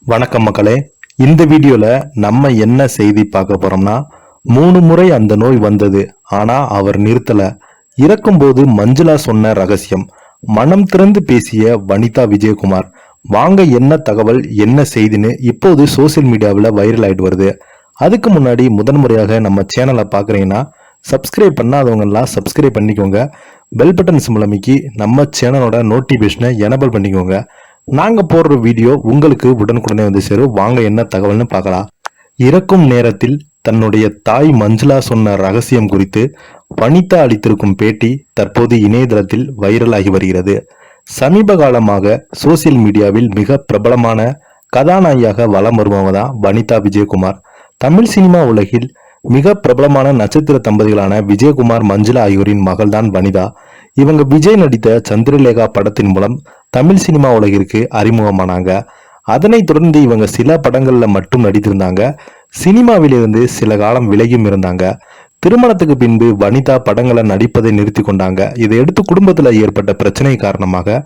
வணக்கம் மக்களே. இந்த வீடியோல நம்ம என்ன செய்தி பார்க்க போறோம்னா, 3 முறை அந்த நோய் வந்தது, ஆனா அவர் நிறுத்தல. இறக்கும்போது மஞ்சுளா சொன்ன ரகசியம். மனம் திறந்து பேசிய வனிதா விஜயகுமார். வாங்க என்ன தகவல், என்ன செய்தின்னு இப்போது சோசியல் மீடியாவில் வைரல் ஆயிட்டு வருது. அதுக்கு முன்னாடி முதன்முறையாக நம்ம சேனலை பார்க்குறீங்கன்னா சப்ஸ்கிரைப் பண்ணாதவங்க எல்லாம் சப்ஸ்கிரைப் பண்ணிக்கோங்க. பெல் பட்டன் சிம்பல் அமைக்கி நம்ம சேனலோட நோட்டிபிகேஷனை எனபிள் பண்ணிக்கோங்க. நாங்க போடுற வீடியோ உங்களுக்கு உடனுக்குடனே வந்து சேரும். வாங்க என்ன தகவல்னு பார்க்கலாம். இறக்கும் நேரத்தில் தன்னுடைய தாய் மஞ்சுளா சொன்ன ரகசியம் குறித்து வனிதா அளித்திருக்கும் பேட்டி தற்போது இணையதளத்தில் வைரலாகி வருகிறது. சமீப காலமாக சோசியல் மீடியாவில் மிக பிரபலமான கதாநாயகியாக வலம் வருபவங்க தான் வனிதா விஜயகுமார். தமிழ் சினிமா உலகில் மிக பிரபலமான நட்சத்திர தம்பதிகளான விஜயகுமார், மஞ்சுளா ஆகியோரின் மகள்தான் வனிதா. இவங்க விஜய் நடித்த சந்திரலேகா படத்தின் மூலம் தமிழ் சினிமா உலகிற்கு அறிமுகமானாங்க. அதனைத் தொடர்ந்து இவங்க சில படங்கள்ல மட்டும் நடித்திருந்தாங்க. சினிமாவிலிருந்து சில காலம் விலகியும் இருந்தாங்க. திருமணத்துக்கு பின்பு வனிதா படங்களை நடிப்பதை நிறுத்தி கொண்டாங்க. இதையடுத்து குடும்பத்துல ஏற்பட்ட பிரச்சனை காரணமாக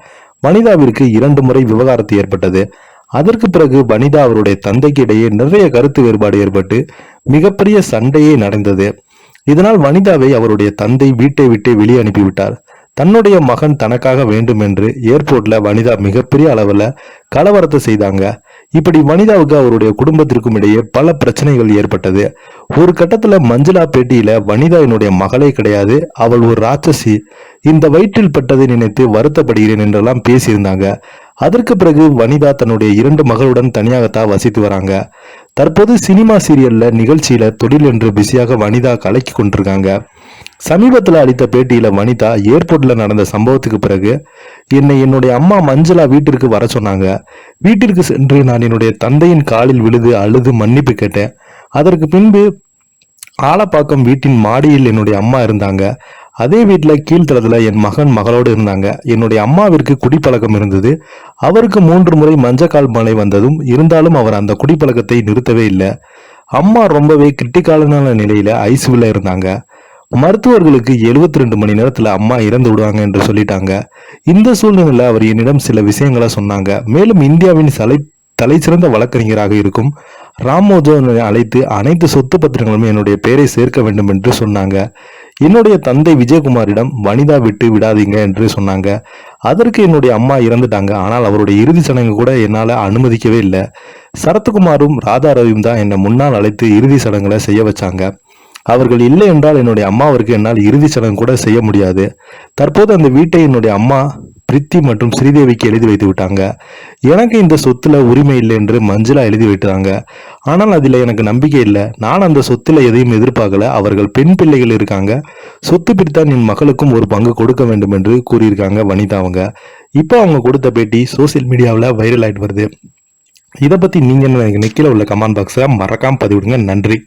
வனிதாவிற்கு 2 முறை விவாகரத்து ஏற்பட்டது. அதற்கு பிறகு வனிதா அவருடைய தந்தைக்கு இடையே நிறைய கருத்து வேறுபாடு ஏற்பட்டு மிகப்பெரிய சண்டையே நடந்தது. இதனால் வனிதாவை அவருடைய தந்தை வீட்டை விட்டு வெளியே அனுப்பிவிட்டார். தன்னுடைய மகன் தனக்காக வேண்டும் என்று ஏர்போர்ட்ல வனிதா மிகப்பெரிய அளவுல கலவரத்தை செய்தாங்க. இப்படி வனிதாவுக்கு அவருடைய குடும்பத்திற்கும் இடையே பல பிரச்சனைகள் ஏற்பட்டது. ஒரு கட்டத்துல மஞ்சுளா பேட்டியில வனிதா என்னுடைய மகளே கிடையாது, அவள் ஒரு ராட்சசி, இந்த வயிற்றில் பட்டதை நினைத்து வருத்தப்படுகிறேன் என்றெல்லாம் பேசியிருந்தாங்க. அதற்கு பிறகு வனிதா தன்னுடைய 2 மகளுடன் தனியாகத்தான் வசித்து வராங்க. தற்போது சினிமா சீரியல்ல நிகழ்ச்சியில தொழில் என்று பிஸியாக வனிதா கலக்கி கொண்டிருக்காங்க. சமீபத்தில் அளித்த பேட்டியில வனிதா ஏர்போர்ட்ல நடந்த சம்பவத்துக்கு பிறகு என்னுடைய அம்மா மஞ்சுளா வீட்டிற்கு வர சொன்னாங்க. வீட்டிற்கு சென்று நான் என்னுடைய தந்தையின் காலில் விழுது அழுது மன்னிப்பு கேட்டேன். அதற்கு பின்பு ஆலப்பாக்கம் வீட்டின் மாடியில் என்னுடைய அம்மா இருந்தாங்க. அதே வீட்டில் கீழ்த்தளத்துல என் மகன் மகளோடு இருந்தாங்க. என்னுடைய அம்மாவிற்கு குடிப்பழக்கம் இருந்தது. அவருக்கு 3 முறை மஞ்சக்கால் மழை வந்ததும் இருந்தாலும் அவர் அந்த குடிப்பழக்கத்தை நிறுத்தவே இல்லை. அம்மா ரொம்பவே கிரிட்டிக்கலான நிலையில ஐசியூல இருந்தாங்க. மருத்துவர்களுக்கு 72 மணி நேரத்துல அம்மா இறந்து விடுவாங்க என்று சொல்லிட்டாங்க. இந்த சூழ்நிலையில அவர் என்னிடம் சில விஷயங்களை சொன்னாங்க. மேலும் இந்தியாவின் தலை சிறந்த வழக்கறிஞராக இருக்கும் ராமோஜனை அழைத்து அனைத்து சொத்து பத்திரங்களும் என்னுடைய பெயரை சேர்க்க வேண்டும் என்று சொன்னாங்க. என்னுடைய தந்தை விஜயகுமாரிடம் வனிதா விட்டு விடாதீங்க என்று சொன்னாங்க. அதற்கு என்னுடைய அம்மா இறந்துட்டாங்க. ஆனால் அவருடைய இறுதி சடங்கு கூட என்னால் அனுமதிக்கவே இல்லை. சரத்குமாரும் ராதா ரவியும் தான் என்னை முன்னால் அழைத்து இறுதி சடங்குகளை செய்ய வச்சாங்க. அவர்கள் இல்லை என்றால் என்னுடைய அம்மாவிற்கு என்னால் இறுதி சடங்கு கூட செய்ய முடியாது. தற்போது அந்த வீட்டை என்னுடைய அம்மா பிரித்தி மற்றும் ஸ்ரீதேவிக்கு எழுதி வைத்து விட்டாங்க. எனக்கு இந்த சொத்துல உரிமை இல்லை என்று மஞ்சுளா எழுதி வைத்தாங்க. ஆனால் அதுல எனக்கு நம்பிக்கை இல்லை. நான் அந்த சொத்துல எதையும் எதிர்பார்க்கல. அவர்கள் பெண் பிள்ளைகள் இருக்காங்க. சொத்து பிரித்தான் என் மகளுக்கும் ஒரு பங்கு கொடுக்க வேண்டும் என்று கூறியிருக்காங்க வனிதா அவங்க. இப்போ அவங்க கொடுத்த பேட்டி சோசியல் மீடியாவில் வைரல் ஆயிட்டு வருது. இதை பத்தி நீங்க கீழே உள்ள கமெண்ட் பாக்ஸை மறக்காம பதிவிடுங்க. நன்றி.